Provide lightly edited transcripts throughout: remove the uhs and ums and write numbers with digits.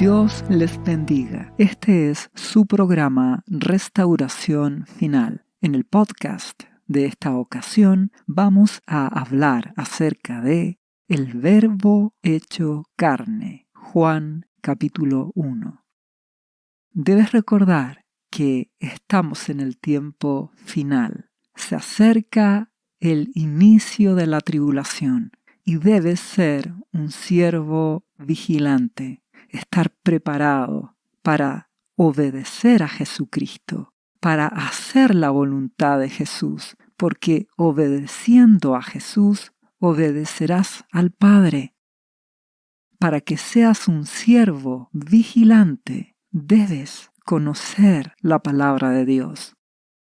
Dios les bendiga. Este es su programa Restauración Final. En el podcast de esta ocasión vamos a hablar acerca de el Verbo hecho carne. Juan capítulo 1. Debes recordar que estamos en el tiempo final. Se acerca el inicio de la tribulación y debes ser un siervo vigilante, estar preparado para obedecer a Jesucristo, para hacer la voluntad de Jesús, porque obedeciendo a Jesús, obedecerás al Padre. Para que seas un siervo vigilante, debes conocer la palabra de Dios.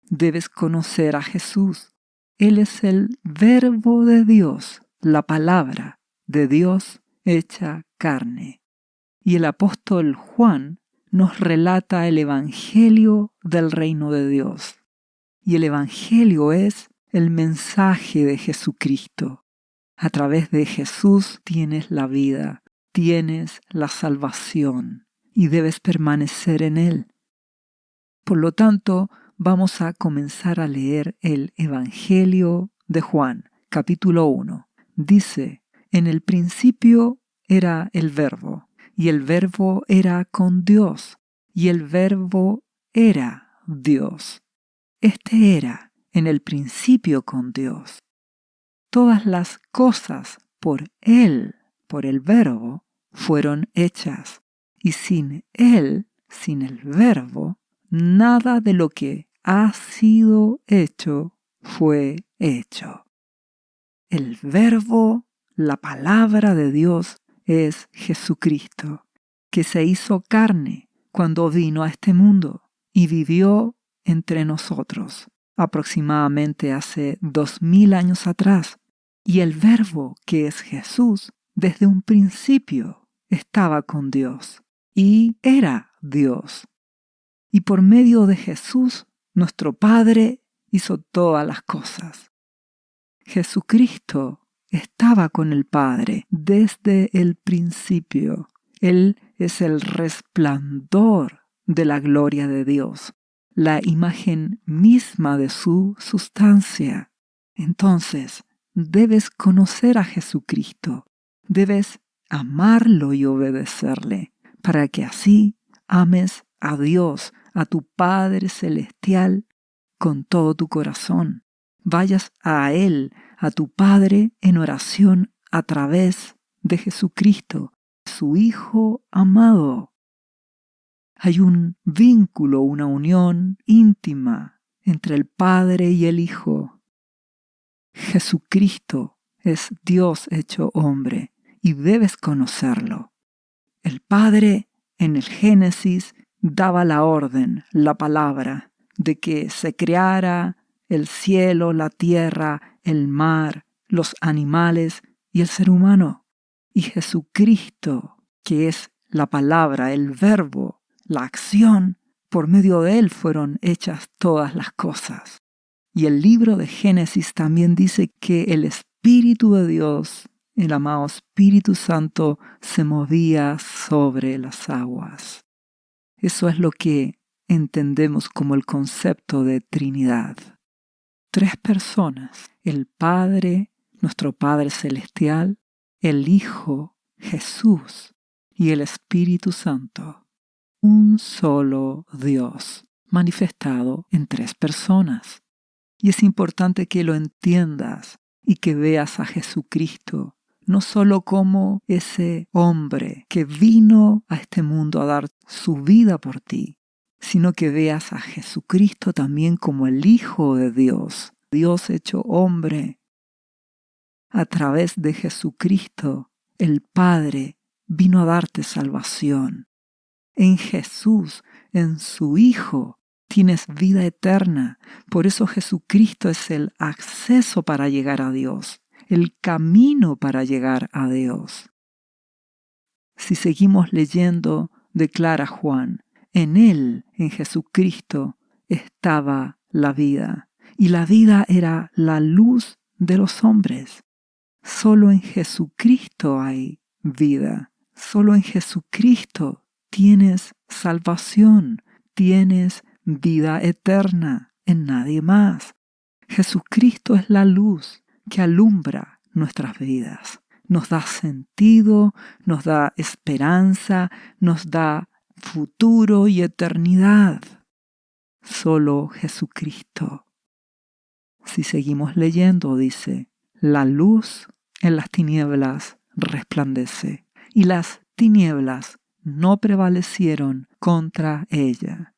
Debes conocer a Jesús. Él es el Verbo de Dios, la palabra de Dios hecha carne. Y el apóstol Juan nos relata el Evangelio del reino de Dios. Y el Evangelio es el mensaje de Jesucristo. A través de Jesús tienes la vida, tienes la salvación y debes permanecer en Él. Por lo tanto, vamos a comenzar a leer el Evangelio de Juan, capítulo 1. Dice, en el principio era el Verbo, y el Verbo era con Dios, y el Verbo era Dios. Este era en el principio con Dios. Todas las cosas por Él, por el Verbo, fueron hechas, y sin Él, sin el Verbo, nada de lo que ha sido hecho fue hecho. El Verbo, la palabra de Dios, es Jesucristo, que se hizo carne cuando vino a este mundo y vivió entre nosotros, aproximadamente hace 2000 años atrás. Y el Verbo, que es Jesús, desde un principio estaba con Dios y era Dios. Y por medio de Jesús, nuestro Padre hizo todas las cosas. Jesucristo estaba con el Padre desde el principio. Él es el resplandor de la gloria de Dios, la imagen misma de su sustancia. Entonces, debes conocer a Jesucristo, debes amarlo y obedecerle, para que así ames a Dios, a tu Padre Celestial, con todo tu corazón. Vayas a Él, a tu Padre, en oración a través de Jesucristo, su Hijo amado. Hay un vínculo, una unión íntima entre el Padre y el Hijo. Jesucristo es Dios hecho hombre y debes conocerlo. El Padre en el Génesis daba la orden, la palabra, de que se creara el cielo, la tierra, el mar, los animales y el ser humano. Y Jesucristo, que es la palabra, el verbo, la acción, por medio de Él fueron hechas todas las cosas. Y el libro de Génesis también dice que el Espíritu de Dios, el amado Espíritu Santo, se movía sobre las aguas. Eso es lo que entendemos como el concepto de Trinidad. 3 personas, el Padre, nuestro Padre Celestial, el Hijo, Jesús, y el Espíritu Santo. Un solo Dios, manifestado en 3 personas. Y es importante que lo entiendas y que veas a Jesucristo, no solo como ese hombre que vino a este mundo a dar su vida por ti, sino que veas a Jesucristo también como el Hijo de Dios, Dios hecho hombre. A través de Jesucristo, el Padre vino a darte salvación. En Jesús, en su Hijo, tienes vida eterna. Por eso Jesucristo es el acceso para llegar a Dios, el camino para llegar a Dios. Si seguimos leyendo, declara Juan, en Él, en Jesucristo, estaba la vida, y la vida era la luz de los hombres. Solo en Jesucristo hay vida, solo en Jesucristo tienes salvación, tienes vida eterna en nadie más. Jesucristo es la luz que alumbra nuestras vidas. Nos da sentido, nos da esperanza, nos da futuro y eternidad. Solo Jesucristo. Si seguimos leyendo, dice, la luz en las tinieblas resplandece, y las tinieblas no prevalecieron contra ella.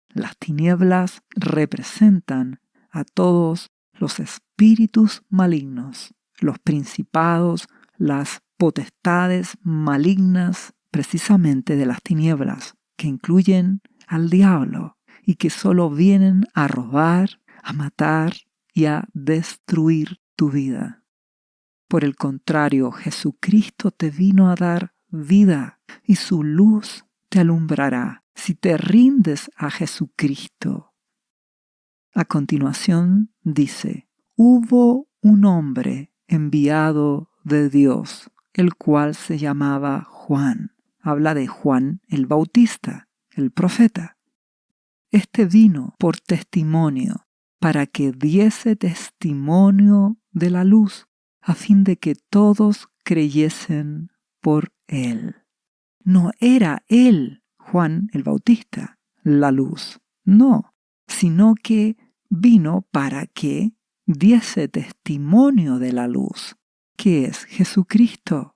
Las tinieblas representan a todos los espíritus malignos, los principados, las potestades malignas precisamente de las tinieblas, que incluyen al diablo y que solo vienen a robar, a matar y a destruir tu vida. Por el contrario, Jesucristo te vino a dar vida y su luz te alumbrará si te rindes a Jesucristo. A continuación dice, hubo un hombre enviado de Dios, el cual se llamaba Juan. Habla de Juan el Bautista, el profeta. Este vino por testimonio, para que diese testimonio de la luz, a fin de que todos creyesen por él. No era él, Juan el Bautista, la luz, no, sino que vino para que diese testimonio de la luz, que es Jesucristo.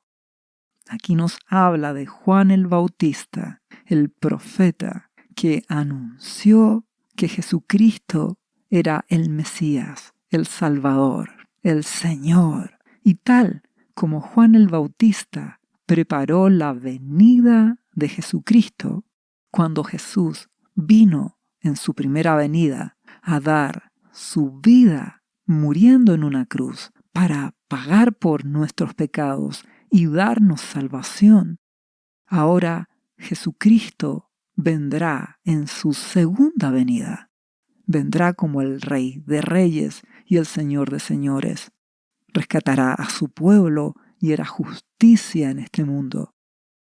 Aquí nos habla de Juan el Bautista, el profeta, que anunció que Jesucristo era el Mesías, el Salvador, el Señor. Y tal como Juan el Bautista preparó la venida de Jesucristo, cuando Jesús vino en su primera venida a dar su vida muriendo en una cruz para pagar por nuestros pecados y darnos salvación, ahora Jesucristo vendrá en su segunda venida. Vendrá como el Rey de Reyes y el Señor de Señores. Rescatará a su pueblo y hará justicia en este mundo.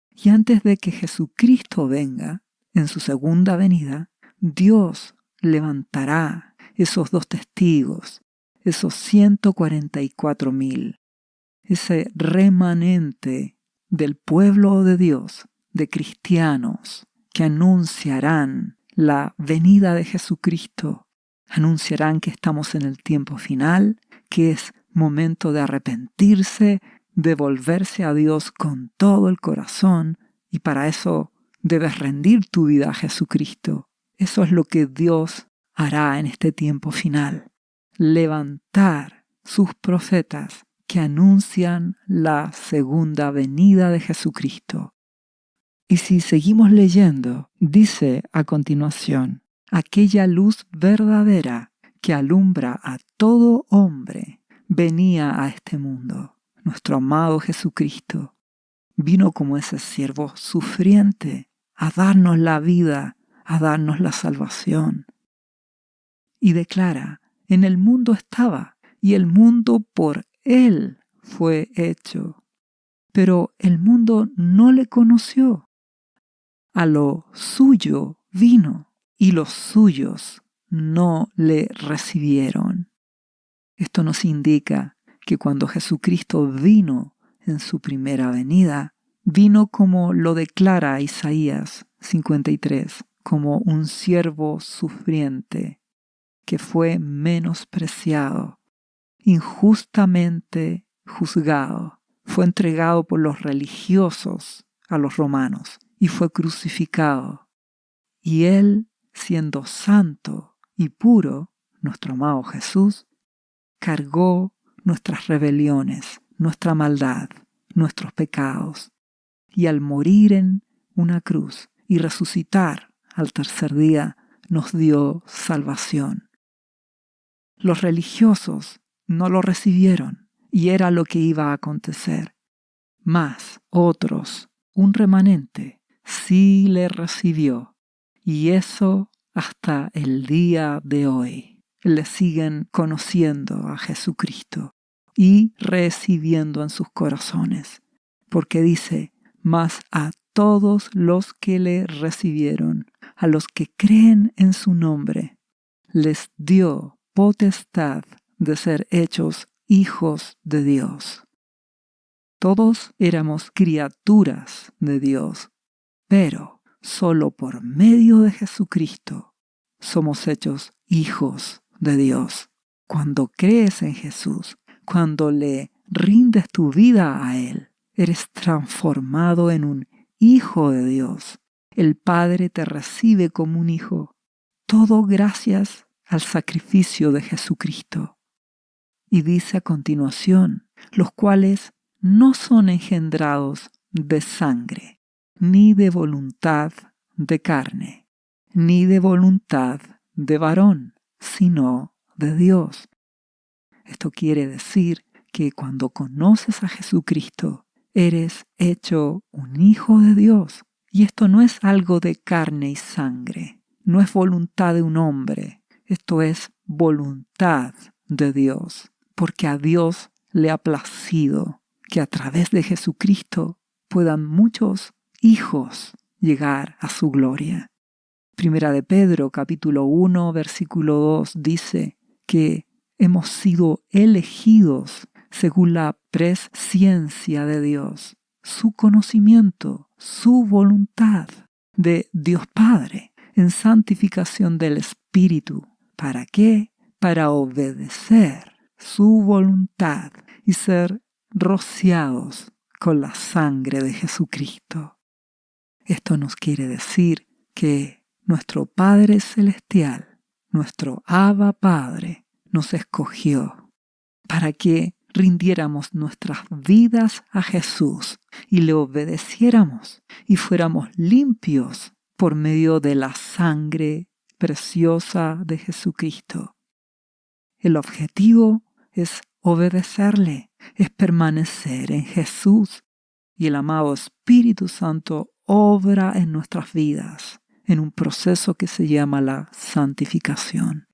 Y antes de que Jesucristo venga, en su segunda venida, Dios levantará esos 2 testigos, esos 144,000, ese remanente del pueblo de Dios, de cristianos, que anunciarán la venida de Jesucristo, anunciarán que estamos en el tiempo final, que es momento de arrepentirse, de volverse a Dios con todo el corazón, y para eso debes rendir tu vida a Jesucristo. Eso es lo que Dios hará en este tiempo final. Levantar sus profetas que anuncian la segunda venida de Jesucristo. Y si seguimos leyendo, dice a continuación, aquella luz verdadera que alumbra a todo hombre venía a este mundo. Nuestro amado Jesucristo vino como ese siervo sufriente a darnos la vida, a darnos la salvación. Y declara, en el mundo estaba, y el mundo por él fue hecho. Pero el mundo no le conoció. A lo suyo vino, y los suyos no le recibieron. Esto nos indica que cuando Jesucristo vino en su primera venida, vino como lo declara Isaías 53, como un siervo sufriente que fue menospreciado, injustamente juzgado, fue entregado por los religiosos a los romanos y fue crucificado. Y él, siendo santo y puro, nuestro amado Jesús, cargó nuestras rebeliones, nuestra maldad, nuestros pecados, y al morir en una cruz y resucitar al tercer día, nos dio salvación. Los religiosos no lo recibieron, y era lo que iba a acontecer. Mas otros, un remanente, sí le recibió, y eso hasta el día de hoy. Le siguen conociendo a Jesucristo y recibiendo en sus corazones, porque dice, mas a todos los que le recibieron, a los que creen en su nombre, les dio potestad de ser hechos hijos de Dios. Todos éramos criaturas de Dios, pero solo por medio de Jesucristo somos hechos hijos de Dios. Cuando crees en Jesús, cuando le rindes tu vida a Él, eres transformado en un hijo de Dios. El Padre te recibe como un hijo. Todo gracias al sacrificio de Jesucristo. Y dice a continuación, los cuales no son engendrados de sangre, ni de voluntad de carne, ni de voluntad de varón, sino de Dios. Esto quiere decir que cuando conoces a Jesucristo, eres hecho un hijo de Dios. Y esto no es algo de carne y sangre, no es voluntad de un hombre, esto es voluntad de Dios, porque a Dios le ha placido que a través de Jesucristo puedan muchos hijos llegar a su gloria. Primera de Pedro, capítulo 1, versículo 2, dice que hemos sido elegidos según la presciencia de Dios, su conocimiento, su voluntad de Dios Padre, en santificación del Espíritu. ¿Para qué? Para obedecer su voluntad y ser rociados con la sangre de Jesucristo. Esto nos quiere decir que nuestro Padre Celestial, nuestro Abba Padre, nos escogió para que rindiéramos nuestras vidas a Jesús y le obedeciéramos y fuéramos limpios por medio de la sangre preciosa de Jesucristo. El objetivo es obedecerle, es permanecer en Jesús, y el amado Espíritu Santo obra en nuestras vidas en un proceso que se llama la santificación,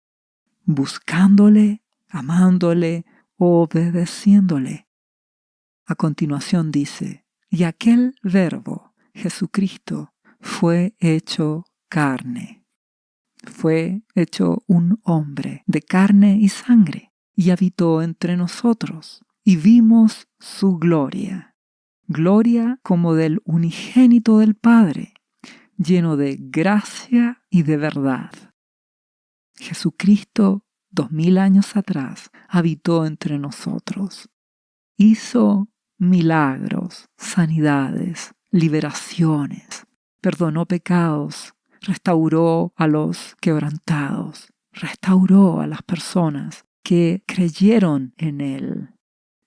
buscándole, amándole, obedeciéndole. A continuación dice, y aquel Verbo, Jesucristo, fue hecho carne. Fue hecho un hombre de carne y sangre, y habitó entre nosotros, y vimos su gloria. Gloria como del unigénito del Padre, lleno de gracia y de verdad. Jesucristo, 2000 años atrás, habitó entre nosotros. Hizo milagros, sanidades, liberaciones, perdonó pecados, restauró a los quebrantados, restauró a las personas que creyeron en Él.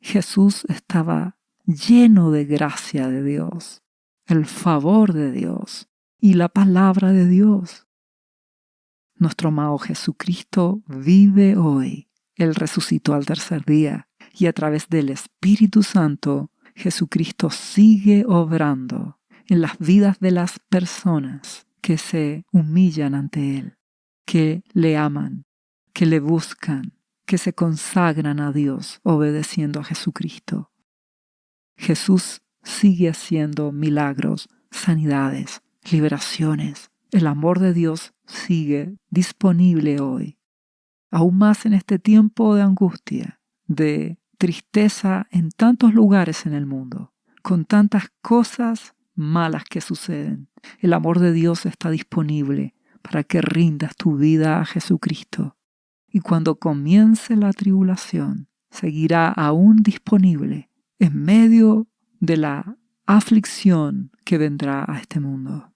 Jesús estaba lleno de gracia de Dios, el favor de Dios y la palabra de Dios. Nuestro amado Jesucristo vive hoy. Él resucitó al tercer día y a través del Espíritu Santo, Jesucristo sigue obrando en las vidas de las personas que se humillan ante Él, que le aman, que le buscan, que se consagran a Dios obedeciendo a Jesucristo. Jesús sigue haciendo milagros, sanidades, liberaciones. El amor de Dios sigue disponible hoy. Aún más en este tiempo de angustia, de tristeza en tantos lugares en el mundo, con tantas cosas malas que suceden. El amor de Dios está disponible para que rindas tu vida a Jesucristo. Y cuando comience la tribulación, seguirá aún disponible en medio de la aflicción que vendrá a este mundo.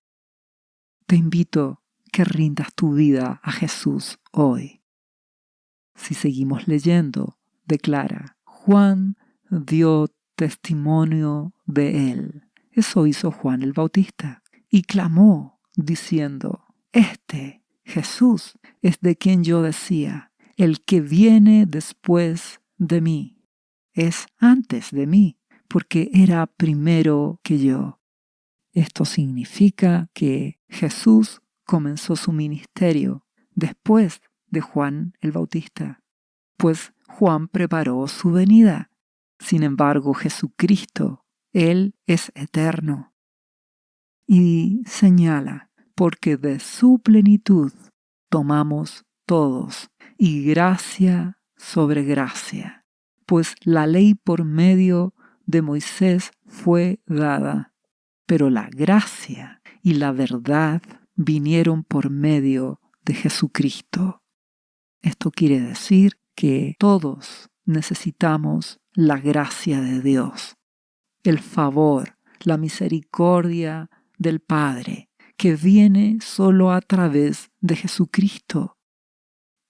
Te invito a que rindas tu vida a Jesús hoy. Si seguimos leyendo, declara, Juan dio testimonio de él. Eso hizo Juan el Bautista. Y clamó, diciendo, Este, Jesús, es de quien yo decía, el que viene después de mí, es antes de mí, porque era primero que yo. Esto significa que Jesús comenzó su ministerio después de Juan el Bautista, pues Juan preparó su venida. Sin embargo, Jesucristo, Él es eterno. y señala, porque de su plenitud tomamos todos, y gracia sobre gracia, pues la ley por medio de Moisés fue dada, pero la gracia y la verdad vinieron por medio de Jesucristo. Esto quiere decir que todos necesitamos la gracia de Dios, el favor, la misericordia del Padre, que viene solo a través de Jesucristo.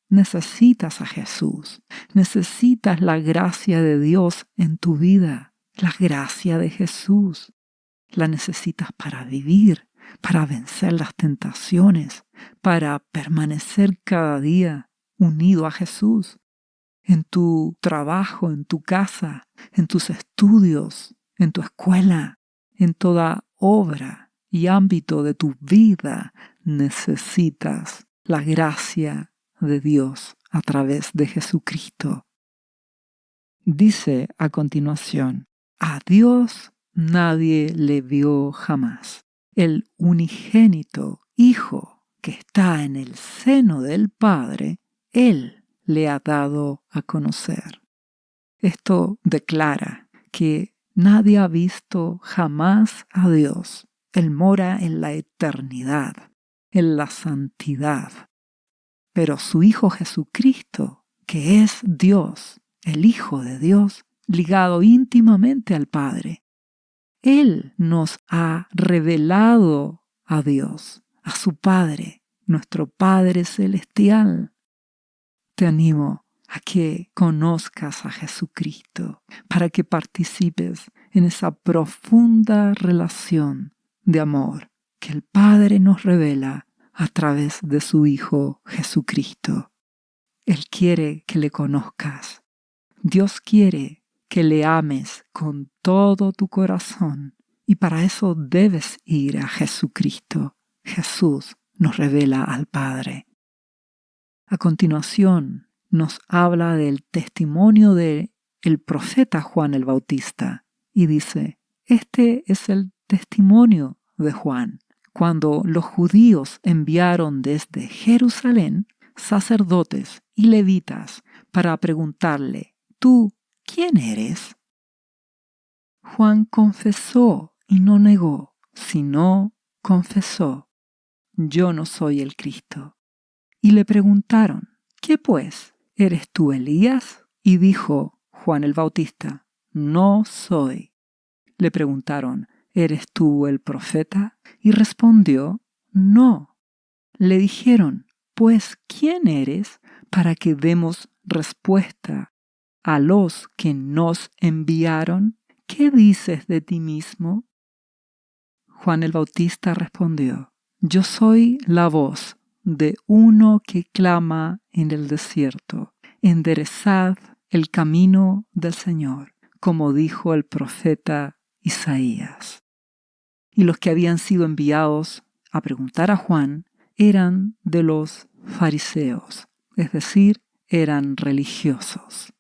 Necesitas a Jesús, necesitas la gracia de Dios en tu vida, la gracia de Jesús. La necesitas para vivir, para vencer las tentaciones, para permanecer cada día unido a Jesús, en tu trabajo, en tu casa, en tus estudios, en tu escuela, en toda obra y ámbito de tu vida. Necesitas la gracia de Dios a través de Jesucristo. Dice a continuación, a Dios nadie le vio jamás. El unigénito Hijo que está en el seno del Padre, Él le ha dado a conocer. Esto declara que nadie ha visto jamás a Dios. Él mora en la eternidad, en la santidad. Pero su Hijo Jesucristo, que es Dios, el Hijo de Dios, ligado íntimamente al Padre, Él nos ha revelado a Dios, a su Padre, nuestro Padre Celestial. Te animo a que conozcas a Jesucristo, para que participes en esa profunda relación de amor que el Padre nos revela a través de su Hijo Jesucristo. Él quiere que le conozcas. Dios quiere que le ames con todo tu corazón, y para eso debes ir a Jesucristo. Jesús nos revela al Padre. A continuación, nos habla del testimonio del profeta Juan el Bautista y dice, este es el testimonio de Juan. Cuando los judíos enviaron desde Jerusalén sacerdotes y levitas para preguntarle, ¿tú quién eres? Juan confesó y no negó, sino confesó, yo no soy el Cristo. Y le preguntaron, ¿qué pues? ¿Eres tú Elías? Y dijo Juan el Bautista, no soy. Le preguntaron, ¿eres tú el profeta? Y respondió, no. Le dijeron, pues, ¿quién eres para que demos respuesta a los que nos enviaron? ¿Qué dices de ti mismo? Juan el Bautista respondió, yo soy la voz de uno que clama en el desierto, enderezad el camino del Señor, como dijo el profeta Isaías. Y los que habían sido enviados a preguntar a Juan eran de los fariseos, es decir, eran religiosos.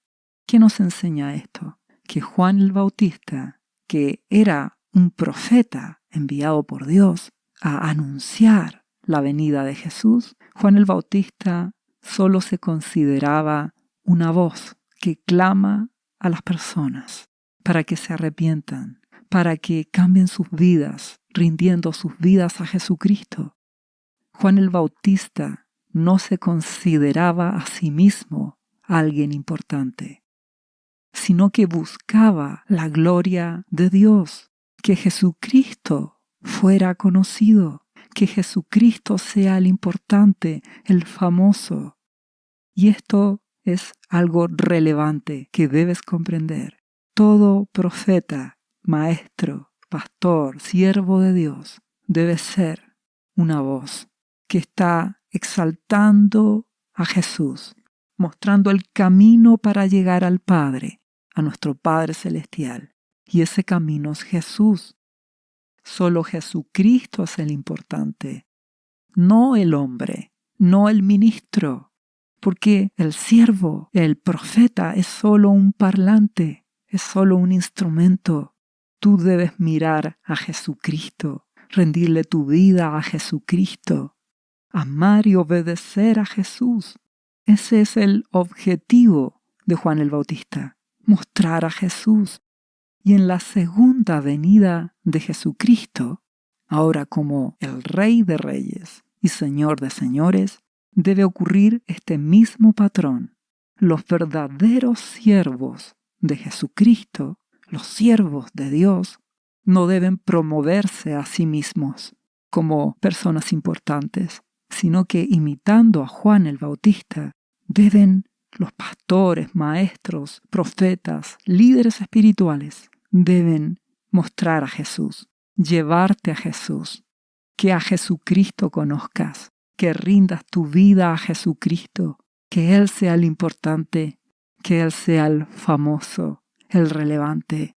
¿Qué nos enseña esto? Que Juan el Bautista, que era un profeta enviado por Dios a anunciar la venida de Jesús, Juan el Bautista solo se consideraba una voz que clama a las personas para que se arrepientan, para que cambien sus vidas, rindiendo sus vidas a Jesucristo. Juan el Bautista no se consideraba a sí mismo alguien importante, sino que buscaba la gloria de Dios, que Jesucristo fuera conocido, que Jesucristo sea el importante, el famoso. Y esto es algo relevante que debes comprender. Todo profeta, maestro, pastor, siervo de Dios debe ser una voz que está exaltando a Jesús, mostrando el camino para llegar al Padre, a nuestro Padre Celestial. Y ese camino es Jesús. Solo Jesucristo es el importante, no el hombre, no el ministro, porque el siervo, el profeta, es solo un parlante, es solo un instrumento. Tú debes mirar a Jesucristo, rendirle tu vida a Jesucristo, amar y obedecer a Jesús. Ese es el objetivo de Juan el Bautista, mostrar a Jesús. Y en la segunda venida de Jesucristo, ahora como el Rey de Reyes y Señor de Señores, debe ocurrir este mismo patrón. Los verdaderos siervos de Jesucristo, los siervos de Dios, no deben promoverse a sí mismos como personas importantes, sino que imitando a Juan el Bautista, deben los pastores, maestros, profetas, líderes espirituales, deben mostrar a Jesús, llevarte a Jesús, que a Jesucristo conozcas, que rindas tu vida a Jesucristo, que Él sea el importante, que Él sea el famoso, el relevante.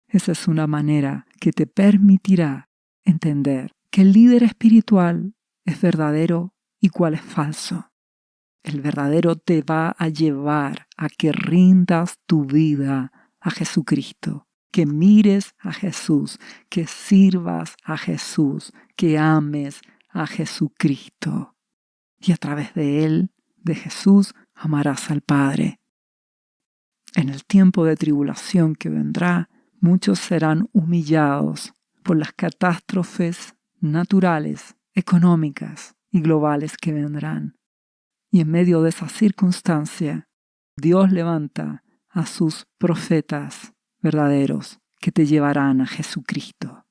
Esa es una manera que te permitirá entender que el líder espiritual es verdadero y cuál es falso. El verdadero te va a llevar a que rindas tu vida a Jesucristo, que mires a Jesús, que sirvas a Jesús, que ames a Jesucristo. Y a través de Él, de Jesús, amarás al Padre. En el tiempo de tribulación que vendrá, muchos serán humillados por las catástrofes naturales, económicas y globales que vendrán. Y en medio de esa circunstancia, Dios levanta a sus profetas verdaderos que te llevarán a Jesucristo.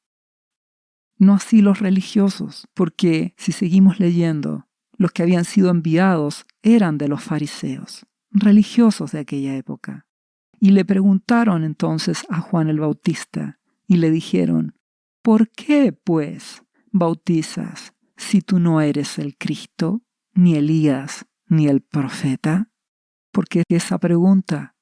No así los religiosos, porque si seguimos leyendo, los que habían sido enviados eran de los fariseos, religiosos de aquella época. Y le preguntaron entonces a Juan el Bautista y le dijeron, ¿por qué, pues, bautizas si tú no eres el Cristo, ni Elías, ni el profeta? ¿Por qué esa pregunta?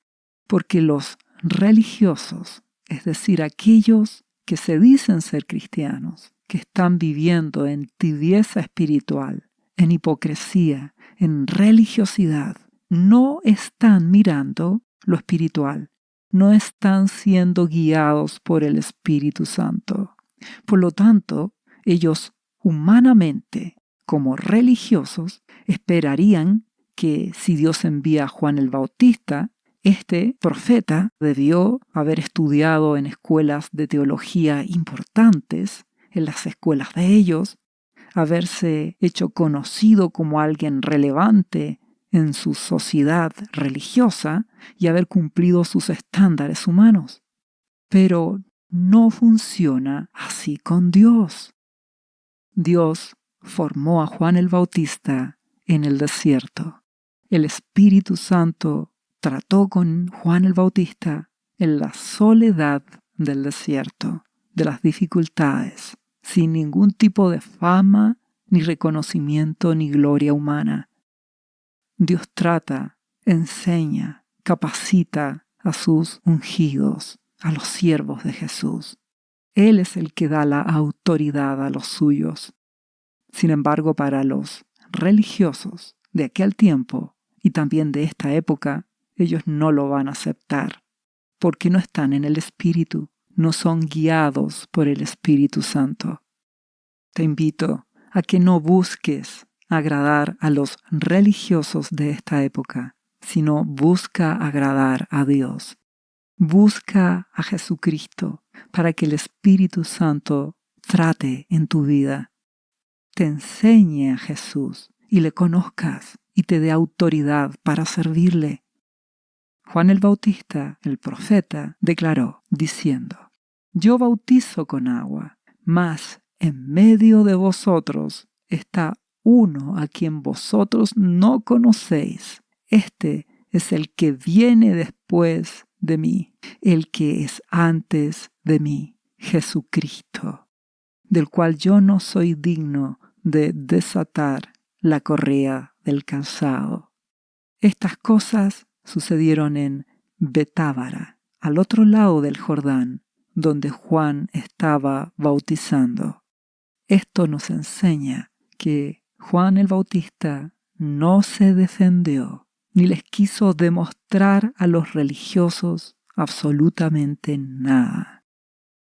Porque los religiosos, es decir, aquellos que se dicen ser cristianos, que están viviendo en tibieza espiritual, en hipocresía, en religiosidad, no están mirando lo espiritual, no están siendo guiados por el Espíritu Santo. Por lo tanto, ellos humanamente, como religiosos, esperarían que si Dios envía a Juan el Bautista, este profeta debió haber estudiado en escuelas de teología importantes, en las escuelas de ellos, haberse hecho conocido como alguien relevante en su sociedad religiosa y haber cumplido sus estándares humanos. Pero no funciona así con Dios. Dios formó a Juan el Bautista en el desierto. El Espíritu Santo trató con Juan el Bautista en la soledad del desierto, de las dificultades, sin ningún tipo de fama, ni reconocimiento, ni gloria humana. Dios trata, enseña, capacita a sus ungidos, a los siervos de Jesús. Él es el que da la autoridad a los suyos. Sin embargo, para los religiosos de aquel tiempo y también de esta época, ellos no lo van a aceptar, porque no están en el Espíritu, no son guiados por el Espíritu Santo. Te invito a que no busques agradar a los religiosos de esta época, sino busca agradar a Dios. Busca a Jesucristo para que el Espíritu Santo trate en tu vida. Te enseñe a Jesús y le conozcas y te dé autoridad para servirle. Juan el Bautista, el profeta, declaró diciendo: Yo bautizo con agua, mas en medio de vosotros está uno a quien vosotros no conocéis. Este es el que viene después de mí, el que es antes de mí, Jesucristo, del cual yo no soy digno de desatar la correa del calzado. Estas cosas sucedieron en Betábara, al otro lado del Jordán, donde Juan estaba bautizando. Esto nos enseña que Juan el Bautista no se defendió, ni les quiso demostrar a los religiosos absolutamente nada.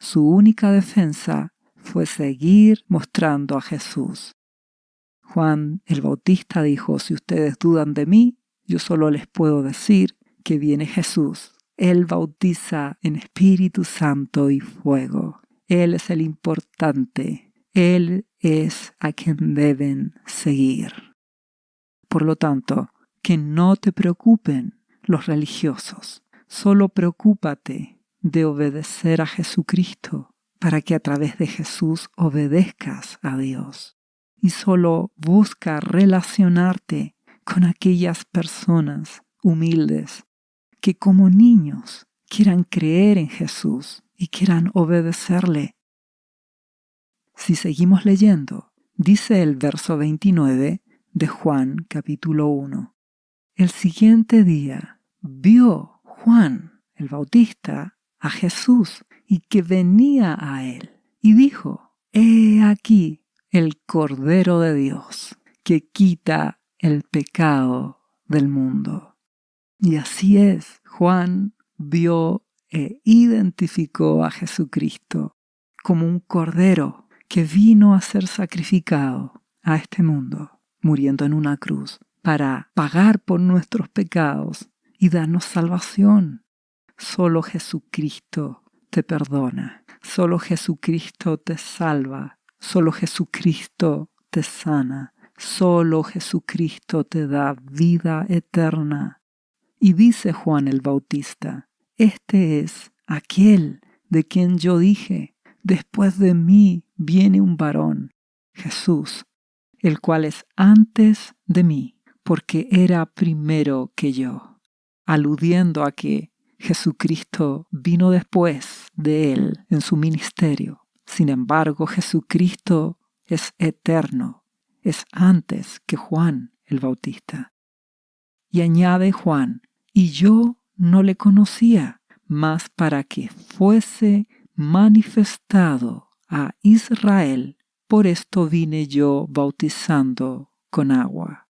Su única defensa fue seguir mostrando a Jesús. Juan el Bautista dijo: si ustedes dudan de mí, yo solo les puedo decir que viene Jesús. Él bautiza en Espíritu Santo y fuego. Él es el importante. Él es a quien deben seguir. Por lo tanto, que no te preocupen los religiosos. Solo preocúpate de obedecer a Jesucristo para que a través de Jesús obedezcas a Dios. Y solo busca relacionarte con aquellas personas humildes que como niños quieran creer en Jesús y quieran obedecerle. Si seguimos leyendo, dice el verso 29 de Juan capítulo 1. El siguiente día vio Juan el Bautista a Jesús y que venía a él, y dijo: He aquí el Cordero de Dios que quita el pecado del mundo. Y así es, Juan vio e identificó a Jesucristo como un Cordero que vino a ser sacrificado a este mundo, muriendo en una cruz, para pagar por nuestros pecados y darnos salvación. Solo Jesucristo te perdona, solo Jesucristo te salva, solo Jesucristo te sana, solo Jesucristo te da vida eterna. Y dice Juan el Bautista: este es aquel de quien yo dije: después de mí viene un varón, Jesús, el cual es antes de mí, porque era primero que yo, aludiendo a que Jesucristo vino después de él en su ministerio. Sin embargo, Jesucristo es eterno, es antes que Juan el Bautista. Y añade Juan: y yo no le conocía, mas para que fuese manifestado a Israel, por esto vine yo bautizando con agua.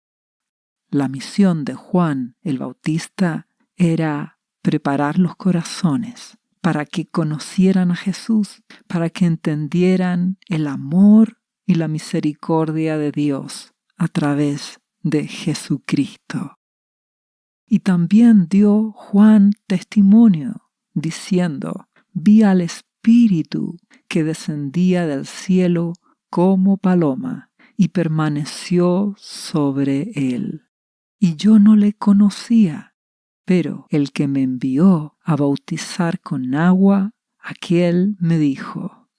La misión de Juan el Bautista era preparar los corazones para que conocieran a Jesús, para que entendieran el amor y la misericordia de Dios a través de Jesucristo. Y también dio Juan testimonio, diciendo: vi al Espíritu que descendía del cielo como paloma y permaneció sobre él. Y yo no le conocía, pero el que me envió a bautizar con agua, aquel me dijo: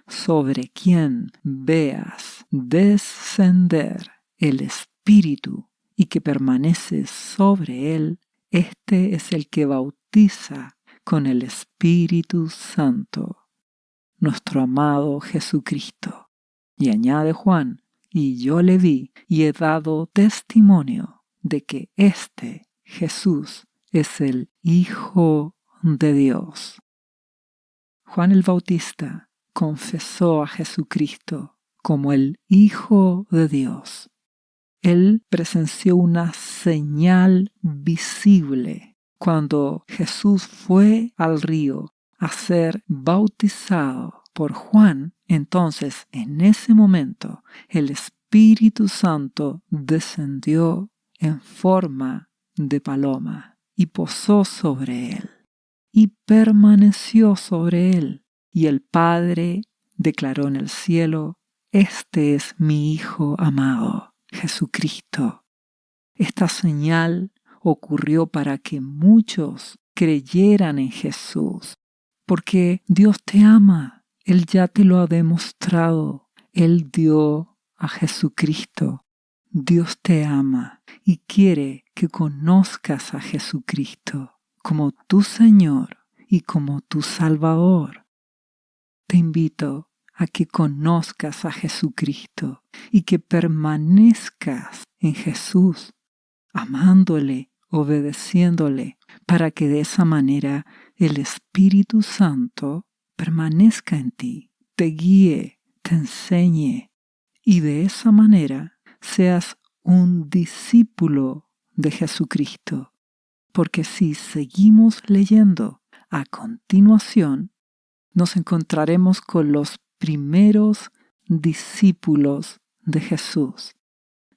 sobre quien veas descender el Espíritu y que permanece sobre él, este es el que bautiza con el Espíritu Santo, nuestro amado Jesucristo. Y añade Juan: y yo le vi y he dado testimonio de que este Jesús es el Hijo de Dios. Juan el Bautista confesó a Jesucristo como el Hijo de Dios. Él presenció una señal visible cuando Jesús fue al río a ser bautizado por Juan. Entonces, en ese momento, el Espíritu Santo descendió en forma de paloma y posó sobre él y permaneció sobre él. Y el Padre declaró en el cielo: este es mi Hijo amado, Jesucristo. Esta señal ocurrió para que muchos creyeran en Jesús, porque Dios te ama. Él ya te lo ha demostrado. Él dio a Jesucristo. Dios te ama y quiere que conozcas a Jesucristo como tu Señor y como tu Salvador. Te invito a que conozcas a Jesucristo y que permanezcas en Jesús, amándole, obedeciéndole, para que de esa manera el Espíritu Santo permanezca en ti, te guíe, te enseñe, y de esa manera seas un discípulo de Jesucristo. Porque si seguimos leyendo a continuación, nos encontraremos con los primeros discípulos de Jesús.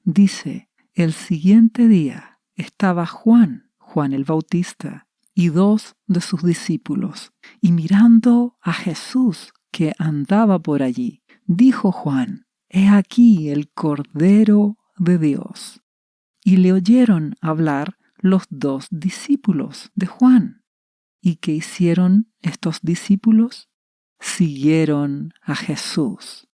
Dice, el siguiente día estaba Juan el Bautista, y 2 de sus discípulos, y mirando a Jesús que andaba por allí, dijo Juan, «He aquí el Cordero de Dios». Y le oyeron hablar los 2 discípulos de Juan. ¿Y qué hicieron estos discípulos? Siguieron a Jesús.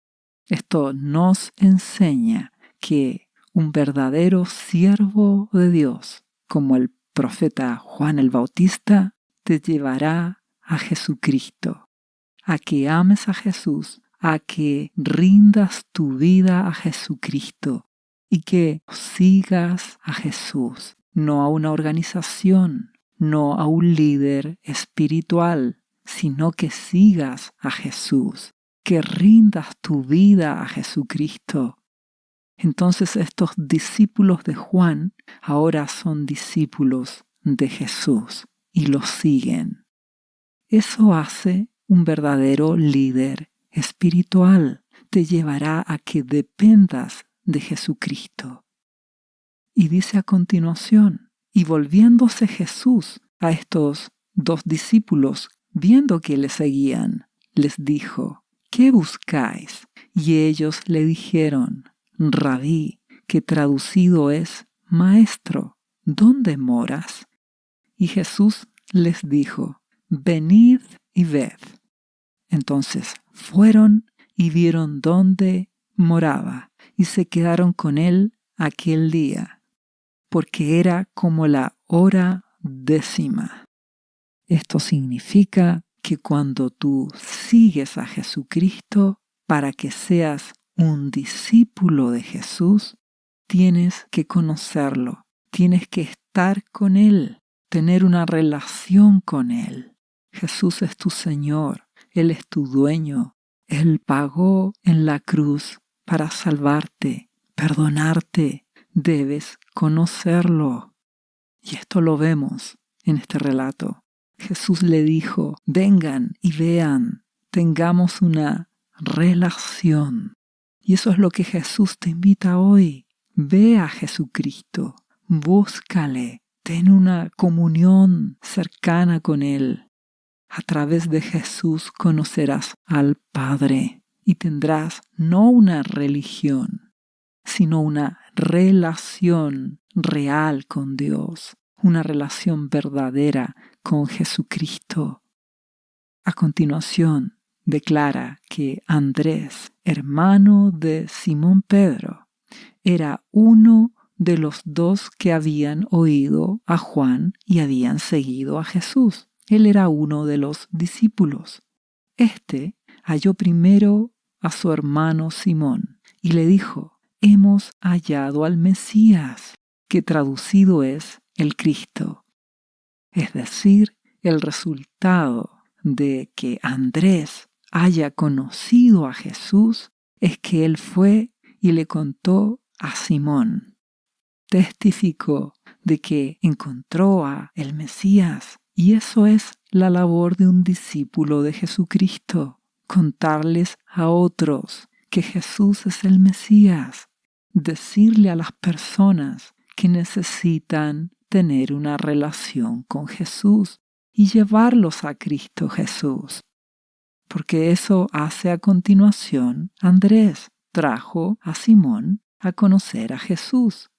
Esto nos enseña que un verdadero siervo de Dios, como el profeta Juan el Bautista, te llevará a Jesucristo, a que ames a Jesús, a que rindas tu vida a Jesucristo y que sigas a Jesús, no a una organización, no a un líder espiritual, sino que sigas a Jesús, que rindas tu vida a Jesucristo. Entonces estos discípulos de Juan ahora son discípulos de Jesús y los siguen. Eso hace un verdadero líder espiritual. Te llevará a que dependas de Jesucristo. Y dice a continuación, y volviéndose Jesús a estos 2 discípulos, viendo que le seguían, les dijo, ¿qué buscáis? Y ellos le dijeron, Rabí, que traducido es Maestro, ¿dónde moras? Y Jesús les dijo, venid y ved. Entonces fueron y vieron dónde moraba, y se quedaron con él aquel día, porque era como la hora 10. Esto significa que cuando tú sigues a Jesucristo, para que seas un discípulo de Jesús, tienes que conocerlo, tienes que estar con Él, tener una relación con Él. Jesús es tu Señor, Él es tu dueño, Él pagó en la cruz para salvarte, perdonarte, debes conocerlo. Y esto lo vemos en este relato. Jesús le dijo, vengan y vean, tengamos una relación. Y eso es lo que Jesús te invita hoy. Ve a Jesucristo, búscale, ten una comunión cercana con Él. A través de Jesús conocerás al Padre y tendrás no una religión, sino una relación real con Dios, una relación verdadera con Jesucristo. A continuación, declara que Andrés, hermano de Simón Pedro, era uno de los 2 que habían oído a Juan y habían seguido a Jesús. Él era uno de los discípulos. Este halló primero a su hermano Simón y le dijo, hemos hallado al Mesías, que traducido es el Cristo. Es decir, el resultado de que Andrés haya conocido a Jesús es que él fue y le contó a Simón. Testificó de que encontró a el Mesías, y eso es la labor de un discípulo de Jesucristo, contarles a otros que Jesús es el Mesías, decirle a las personas que necesitan tener una relación con Jesús y llevarlos a Cristo Jesús. Porque eso hace a continuación Andrés. Trajo a Simón a conocer a Jesús.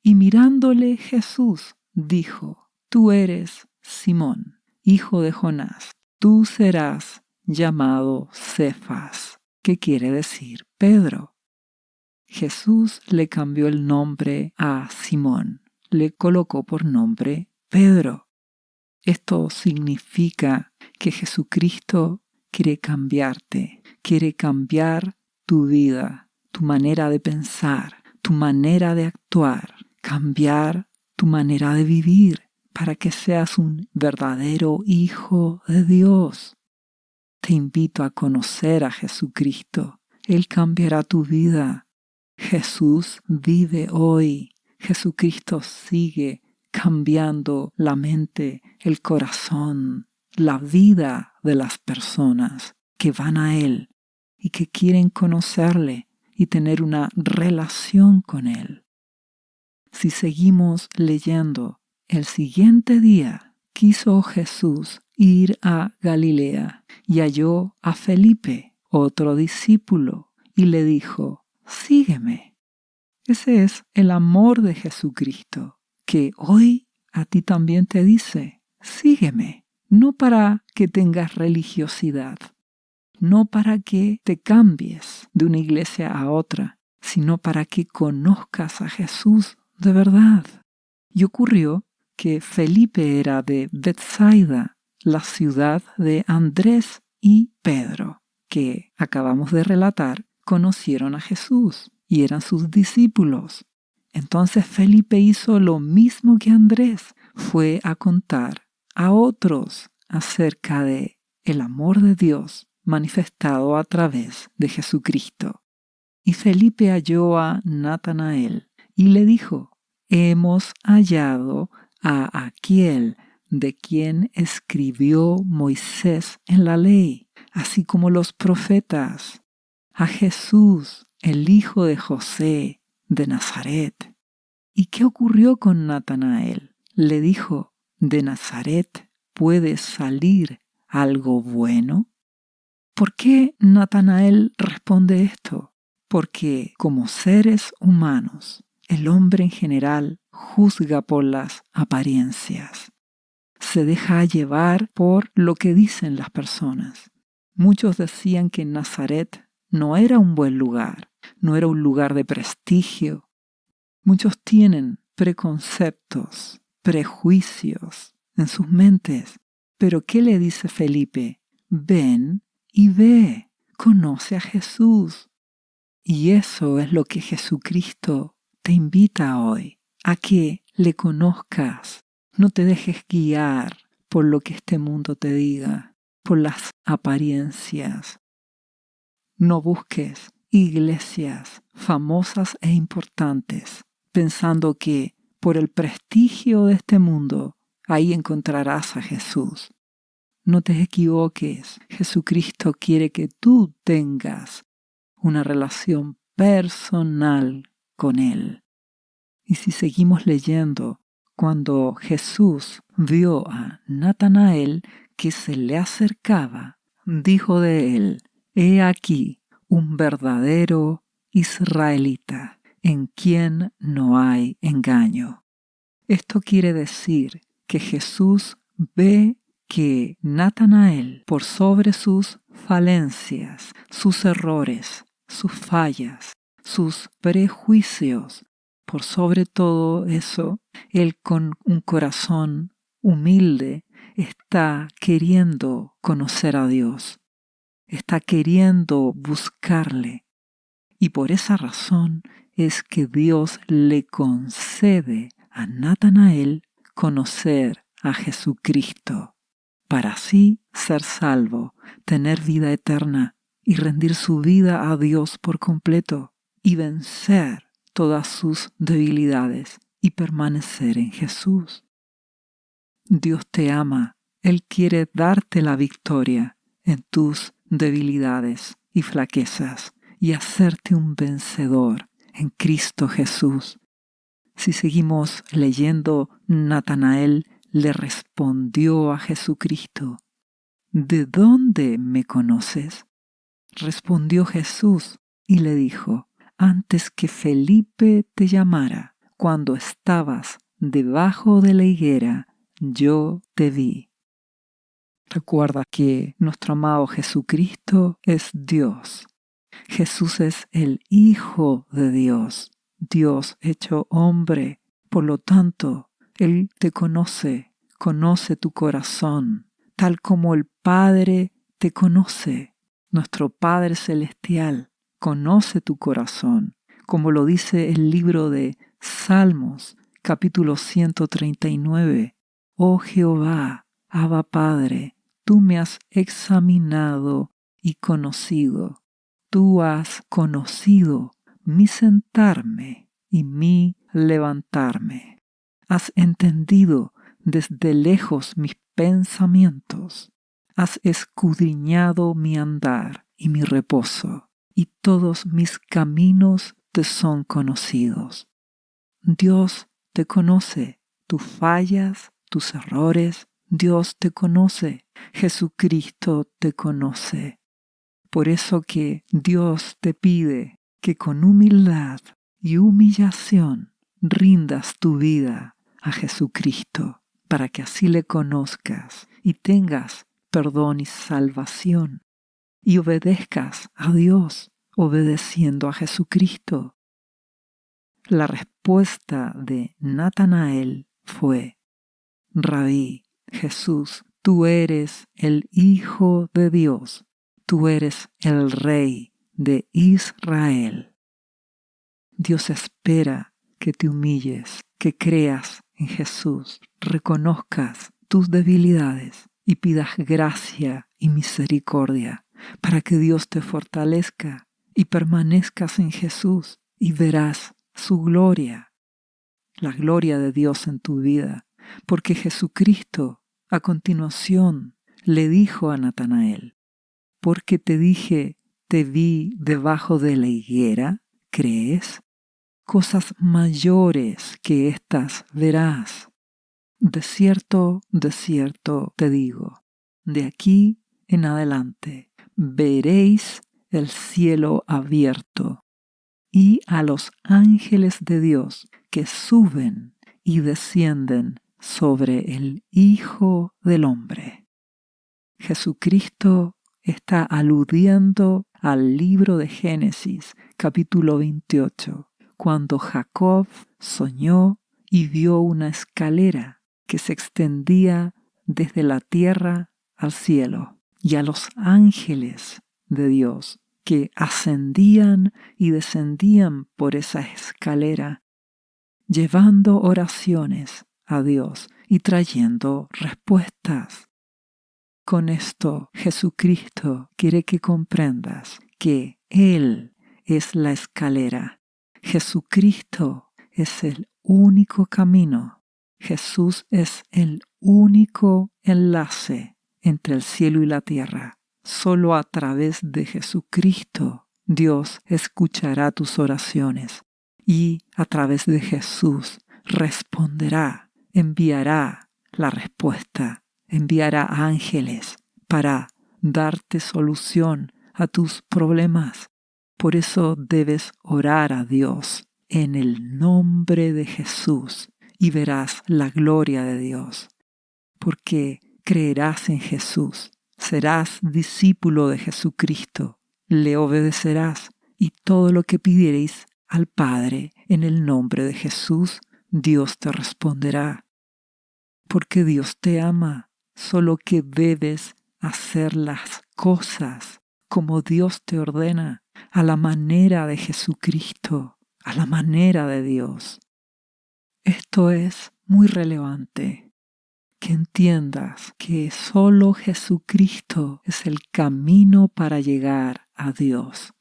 Y mirándole Jesús dijo, tú eres Simón, hijo de Jonás. Tú serás llamado Cefas, que quiere decir Pedro. Jesús le cambió el nombre a Simón. Le colocó por nombre Pedro. Esto significa que Jesucristo quiere cambiarte, quiere cambiar tu vida, tu manera de pensar, tu manera de actuar, cambiar tu manera de vivir para que seas un verdadero hijo de Dios. Te invito a conocer a Jesucristo. Él cambiará tu vida. Jesús vive hoy. Jesucristo sigue cambiando la mente, el corazón, la vida de las personas que van a Él y que quieren conocerle y tener una relación con Él. Si seguimos leyendo, el siguiente día quiso Jesús ir a Galilea y halló a Felipe, otro discípulo, y le dijo: sígueme. Ese es el amor de Jesucristo, que hoy a ti también te dice: sígueme, no para que tengas religiosidad, no para que te cambies de una iglesia a otra, sino para que conozcas a Jesús de verdad. Y ocurrió que Felipe era de Betsaida, la ciudad de Andrés y Pedro, que acabamos de relatar, conocieron a Jesús y eran sus discípulos. Entonces Felipe hizo lo mismo que Andrés, fue a contar a otros acerca de el amor de Dios manifestado a través de Jesucristo. Y Felipe halló a Natanael y le dijo: hemos hallado a aquel de quien escribió Moisés en la ley, así como los profetas, a Jesús, el hijo de José de Nazaret. ¿Y qué ocurrió con Natanael? Le dijo: ¿de Nazaret puede salir algo bueno? ¿Por qué Natanael responde esto? Porque como seres humanos, el hombre en general juzga por las apariencias. Se deja llevar por lo que dicen las personas. Muchos decían que Nazaret no era un buen lugar, no era un lugar de prestigio. Muchos tienen preconceptos, prejuicios en sus mentes. Pero ¿qué le dice Felipe? Ven y ve, conoce a Jesús. Y eso es lo que Jesucristo te invita hoy, a que le conozcas. No te dejes guiar por lo que este mundo te diga, por las apariencias. No busques iglesias famosas e importantes, pensando que por el prestigio de este mundo, ahí encontrarás a Jesús. No te equivoques, Jesucristo quiere que tú tengas una relación personal con Él. Y si seguimos leyendo, cuando Jesús vio a Natanael que se le acercaba, dijo de él: he aquí un verdadero israelita, en quien no hay engaño. Esto quiere decir que Jesús ve que Natanael, por sobre sus falencias, sus errores, sus fallas, sus prejuicios, por sobre todo eso, él con un corazón humilde está queriendo conocer a Dios, está queriendo buscarle. Y por esa razón es que Dios le concede a Natanael conocer a Jesucristo, para así ser salvo, tener vida eterna y rendir su vida a Dios por completo y vencer todas sus debilidades y permanecer en Jesús. Dios te ama, Él quiere darte la victoria en tus debilidades y flaquezas y hacerte un vencedor en Cristo Jesús. Si seguimos leyendo, Natanael le respondió a Jesucristo: ¿de dónde me conoces? Respondió Jesús y le dijo: antes que Felipe te llamara, cuando estabas debajo de la higuera, yo te vi. Recuerda que nuestro amado Jesucristo es Dios. Jesús es el Hijo de Dios, Dios hecho hombre. Por lo tanto, Él te conoce, conoce tu corazón, tal como el Padre te conoce. Nuestro Padre Celestial conoce tu corazón, como lo dice el libro de Salmos, capítulo 139. Oh Jehová, Abba Padre, tú me has examinado y conocido. Tú has conocido mi sentarme y mi levantarme. Has entendido desde lejos mis pensamientos. Has escudriñado mi andar y mi reposo, y todos mis caminos te son conocidos. Dios te conoce, tus fallas, tus errores. Dios te conoce, Jesucristo te conoce. Por eso que Dios te pide que con humildad y humillación rindas tu vida a Jesucristo, para que así le conozcas y tengas perdón y salvación, y obedezcas a Dios obedeciendo a Jesucristo. La respuesta de Natanael fue: Rabí, Jesús, tú eres el Hijo de Dios, tú eres el Rey de Israel. Dios espera que te humilles, que creas en Jesús, reconozcas tus debilidades y pidas gracia y misericordia para que Dios te fortalezca y permanezcas en Jesús y verás su gloria, la gloria de Dios en tu vida, porque Jesucristo a continuación le dijo a Natanael: porque te dije, te vi debajo de la higuera, ¿crees? Cosas mayores que estas verás. De cierto te digo, de aquí en adelante veréis el cielo abierto y a los ángeles de Dios que suben y descienden sobre el Hijo del Hombre. Jesucristo está aludiendo al libro de Génesis, capítulo 28, cuando Jacob soñó y vio una escalera que se extendía desde la tierra al cielo, y a los ángeles de Dios que ascendían y descendían por esa escalera, llevando oraciones a Dios y trayendo respuestas. Con esto, Jesucristo quiere que comprendas que Él es la escalera. Jesucristo es el único camino. Jesús es el único enlace entre el cielo y la tierra. Solo a través de Jesucristo Dios escuchará tus oraciones y a través de Jesús responderá, enviará la respuesta, enviará ángeles para darte solución a tus problemas. Por eso debes orar a Dios en el nombre de Jesús y verás la gloria de Dios, porque creerás en Jesús, serás discípulo de Jesucristo, le obedecerás y todo lo que pidiereis al Padre en el nombre de Jesús, Dios te responderá. Porque Dios te ama, solo que debes hacer las cosas como Dios te ordena, a la manera de Jesucristo, a la manera de Dios. Esto es muy relevante, que entiendas que solo Jesucristo es el camino para llegar a Dios.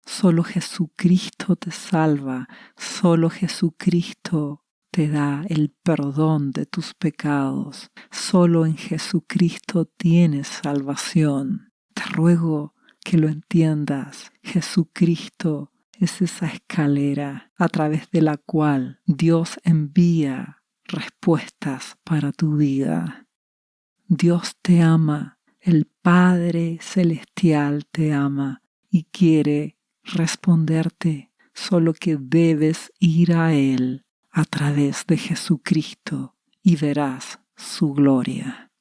Solo Jesucristo te salva, solo Jesucristo te da el perdón de tus pecados. Solo en Jesucristo tienes salvación. Te ruego que lo entiendas. Jesucristo es esa escalera a través de la cual Dios envía respuestas para tu vida. Dios te ama, el Padre Celestial te ama y quiere responderte, solo que debes ir a Él a través de Jesucristo y verás su gloria.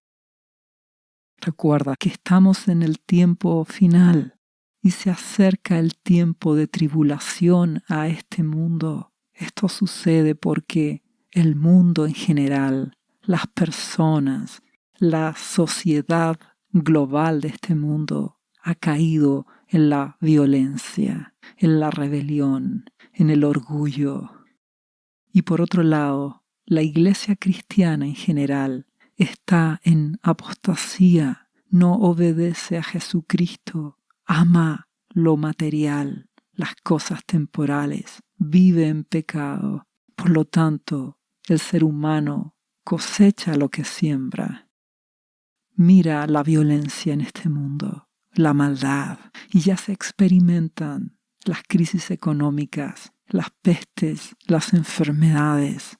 Recuerda que estamos en el tiempo final y se acerca el tiempo de tribulación a este mundo. Esto sucede porque el mundo en general, las personas, la sociedad global de este mundo ha caído en la violencia, en la rebelión, en el orgullo. Y por otro lado, la iglesia cristiana en general está en apostasía, no obedece a Jesucristo, ama lo material, las cosas temporales, vive en pecado. Por lo tanto, el ser humano cosecha lo que siembra. Mira la violencia en este mundo, la maldad y ya se experimentan las crisis económicas, las pestes, las enfermedades,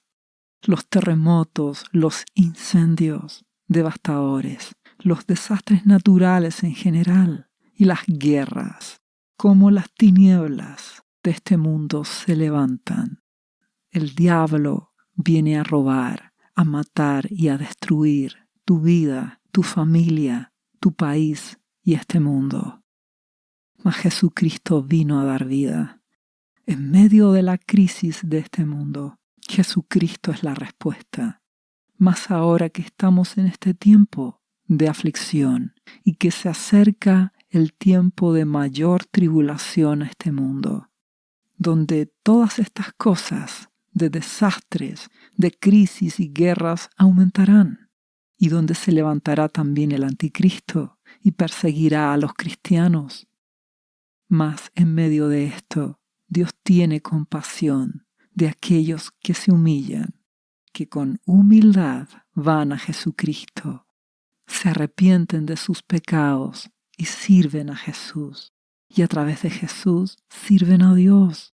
los terremotos, los incendios devastadores, los desastres naturales en general y las guerras, como las tinieblas de este mundo se levantan. El diablo viene a robar, a matar y a destruir tu vida, tu familia, tu país y este mundo. Mas Jesucristo vino a dar vida. En medio de la crisis de este mundo, Jesucristo es la respuesta. Más ahora que estamos en este tiempo de aflicción y que se acerca el tiempo de mayor tribulación a este mundo, donde todas estas cosas de desastres, de crisis y guerras aumentarán, y donde se levantará también el anticristo y perseguirá a los cristianos. Mas en medio de esto, Dios tiene compasión de aquellos que se humillan, que con humildad van a Jesucristo, se arrepienten de sus pecados y sirven a Jesús, y a través de Jesús sirven a Dios.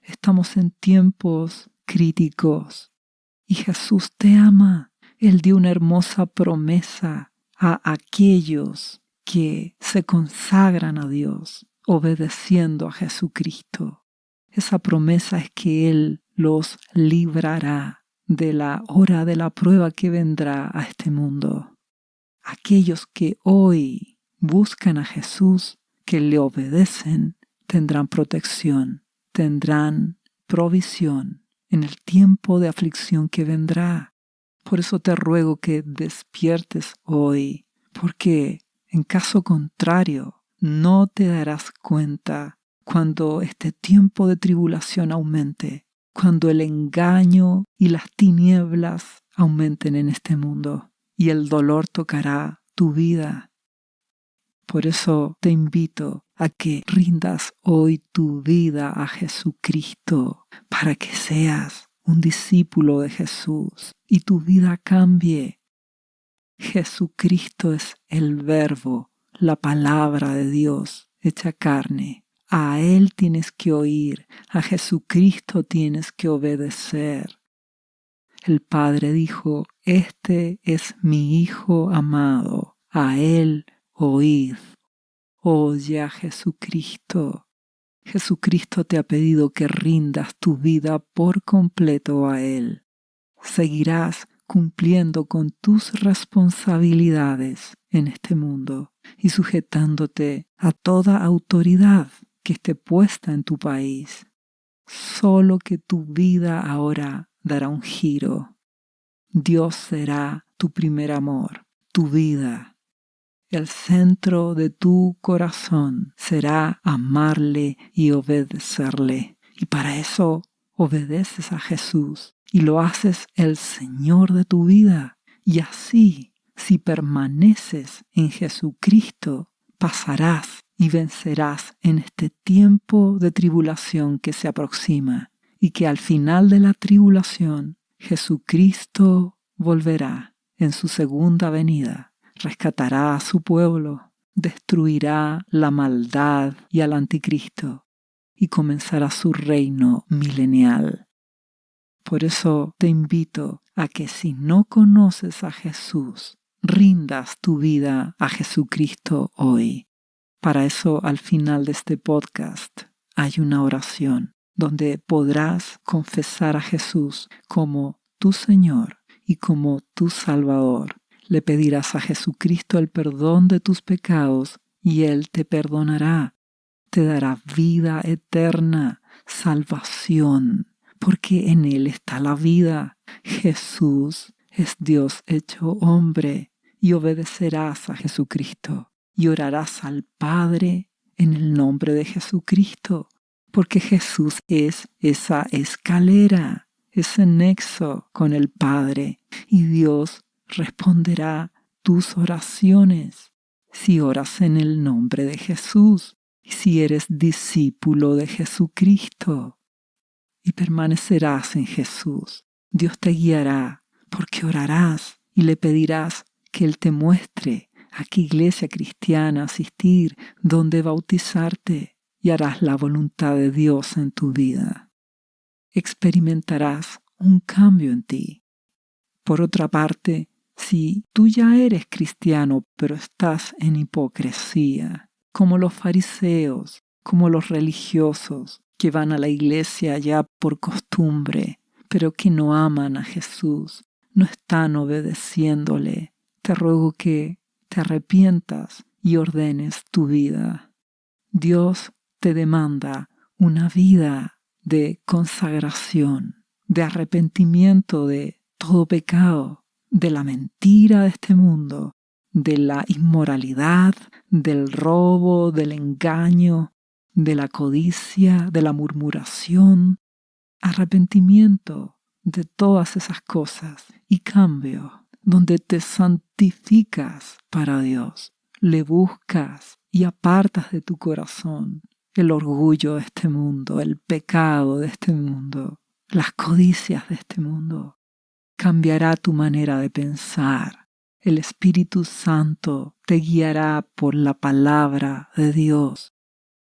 Estamos en tiempos críticos y Jesús te ama. Él dio una hermosa promesa a aquellos que se consagran a Dios, obedeciendo a Jesucristo. Esa promesa es que Él los librará de la hora de la prueba que vendrá a este mundo. Aquellos que hoy buscan a Jesús, que le obedecen, tendrán protección, tendrán provisión en el tiempo de aflicción que vendrá. Por eso te ruego que despiertes hoy, porque en caso contrario no te darás cuenta cuando este tiempo de tribulación aumente, cuando el engaño y las tinieblas aumenten en este mundo y el dolor tocará tu vida. Por eso te invito a que rindas hoy tu vida a Jesucristo para que seas un discípulo de Jesús y tu vida cambie. Jesucristo es el Verbo, la palabra de Dios hecha carne. A Él tienes que oír, a Jesucristo tienes que obedecer. El Padre dijo, este es mi Hijo amado, a Él oíd. Oye a Jesucristo. Jesucristo te ha pedido que rindas tu vida por completo a Él. Seguirás cumpliendo con tus responsabilidades en este mundo y sujetándote a toda autoridad que esté puesta en tu país. Solo que tu vida ahora dará un giro. Dios será tu primer amor, tu vida. El centro de tu corazón será amarle y obedecerle. Y para eso obedeces a Jesús y lo haces el Señor de tu vida. Y así, si permaneces en Jesucristo, pasarás y vencerás en este tiempo de tribulación que se aproxima. Y que al final de la tribulación, Jesucristo volverá en su segunda venida. Rescatará a su pueblo, destruirá la maldad y al anticristo y comenzará su reino milenial. Por eso te invito a que si no conoces a Jesús, rindas tu vida a Jesucristo hoy. Para eso, al final de este podcast, hay una oración donde podrás confesar a Jesús como tu Señor y como tu Salvador. Le pedirás a Jesucristo el perdón de tus pecados y Él te perdonará. Te dará vida eterna, salvación, porque en Él está la vida. Jesús es Dios hecho hombre y obedecerás a Jesucristo y orarás al Padre en el nombre de Jesucristo, porque Jesús es esa escalera, ese nexo con el Padre y Dios responderá tus oraciones si oras en el nombre de Jesús y si eres discípulo de Jesucristo y permanecerás en Jesús. Dios te guiará porque orarás y le pedirás que Él te muestre a qué iglesia cristiana asistir, dónde bautizarte, y harás la voluntad de Dios en tu vida. Experimentarás un cambio en ti. Por otra parte, si tú ya eres cristiano pero estás en hipocresía, como los fariseos, como los religiosos que van a la iglesia ya por costumbre, pero que no aman a Jesús, no están obedeciéndole, te ruego que te arrepientas y ordenes tu vida. Dios te demanda una vida de consagración, de arrepentimiento de todo pecado, de la mentira de este mundo, de la inmoralidad, del robo, del engaño, de la codicia, de la murmuración, arrepentimiento de todas esas cosas y cambio, donde te santificas para Dios, le buscas y apartas de tu corazón el orgullo de este mundo, el pecado de este mundo, las codicias de este mundo. Cambiará tu manera de pensar. El Espíritu Santo te guiará por la palabra de Dios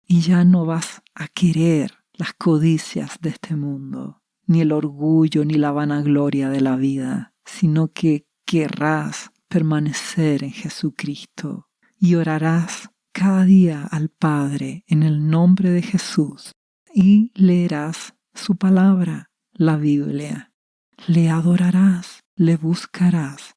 y ya no vas a querer las codicias de este mundo, ni el orgullo ni la vanagloria de la vida, sino que querrás permanecer en Jesucristo y orarás cada día al Padre en el nombre de Jesús y leerás su palabra, la Biblia. Le adorarás, le buscarás.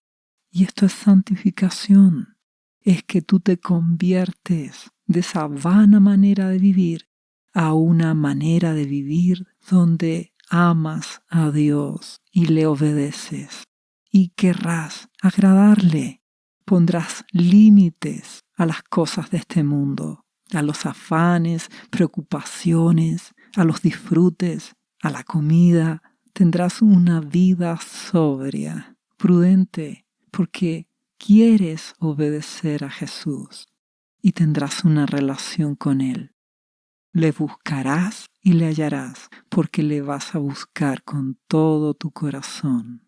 Y esto es santificación. Es que tú te conviertes de esa vana manera de vivir a una manera de vivir donde amas a Dios y le obedeces. Y querrás agradarle. Pondrás límites a las cosas de este mundo, a los afanes, preocupaciones, a los disfrutes, a la comida. Tendrás una vida sobria, prudente, porque quieres obedecer a Jesús y tendrás una relación con Él. Le buscarás y le hallarás, porque le vas a buscar con todo tu corazón.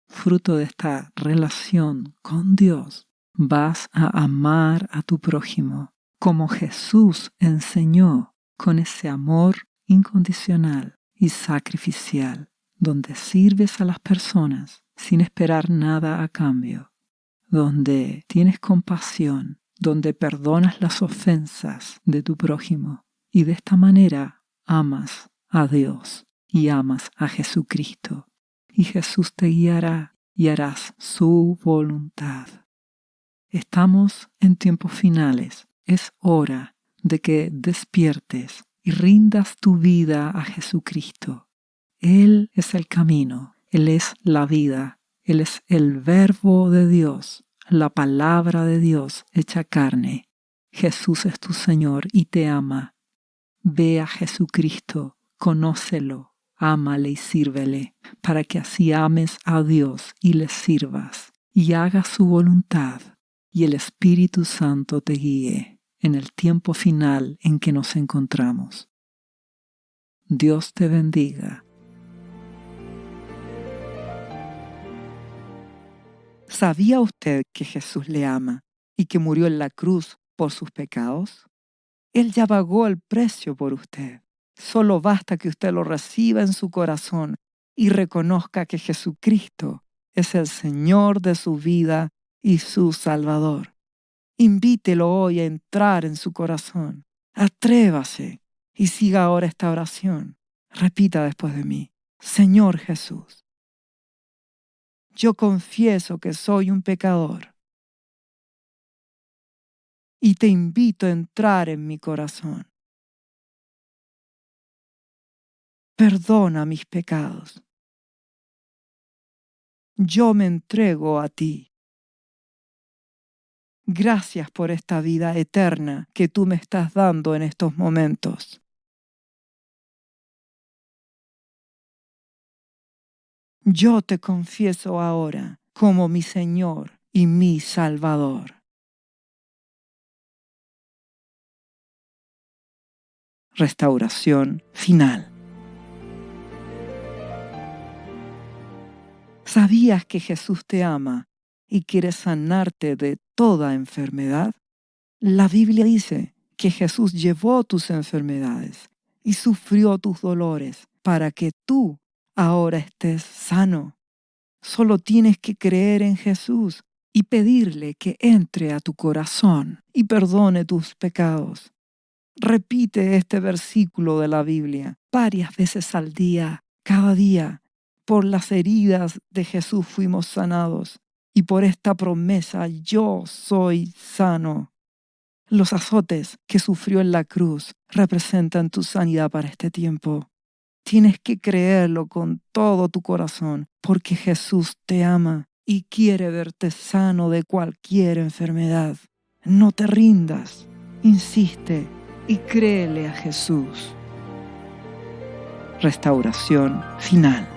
Fruto de esta relación con Dios, vas a amar a tu prójimo, como Jesús enseñó, con ese amor incondicional y sacrificial, donde sirves a las personas sin esperar nada a cambio, donde tienes compasión, donde perdonas las ofensas de tu prójimo y de esta manera amas a Dios y amas a Jesucristo. Y Jesús te guiará y harás su voluntad. Estamos en tiempos finales. Es hora de que despiertes y rindas tu vida a Jesucristo. Él es el camino, Él es la vida, Él es el verbo de Dios, la palabra de Dios hecha carne. Jesús es tu Señor y te ama. Ve a Jesucristo, conócelo. Ámale y sírvele, para que así ames a Dios y le sirvas, y hagas su voluntad, y el Espíritu Santo te guíe en el tiempo final en que nos encontramos. Dios te bendiga. ¿Sabía usted que Jesús le ama y que murió en la cruz por sus pecados? Él ya pagó el precio por usted. Solo basta que usted lo reciba en su corazón y reconozca que Jesucristo es el Señor de su vida y su Salvador. Invítelo hoy a entrar en su corazón. Atrévase y siga ahora esta oración. Repita después de mí: Señor Jesús, yo confieso que soy un pecador y te invito a entrar en mi corazón. Perdona mis pecados. Yo me entrego a ti. Gracias por esta vida eterna que tú me estás dando en estos momentos. Yo te confieso ahora como mi Señor y mi Salvador. Restauración final. ¿Sabías que Jesús te ama y quiere sanarte de toda enfermedad? La Biblia dice que Jesús llevó tus enfermedades y sufrió tus dolores para que tú ahora estés sano. Solo tienes que creer en Jesús y pedirle que entre a tu corazón y perdone tus pecados. Repite este versículo de la Biblia varias veces al día, cada día. Por las heridas de Jesús fuimos sanados y por esta promesa yo soy sano. Los azotes que sufrió en la cruz representan tu sanidad para este tiempo. Tienes que creerlo con todo tu corazón porque Jesús te ama y quiere verte sano de cualquier enfermedad. No te rindas, insiste y créele a Jesús. Restauración final.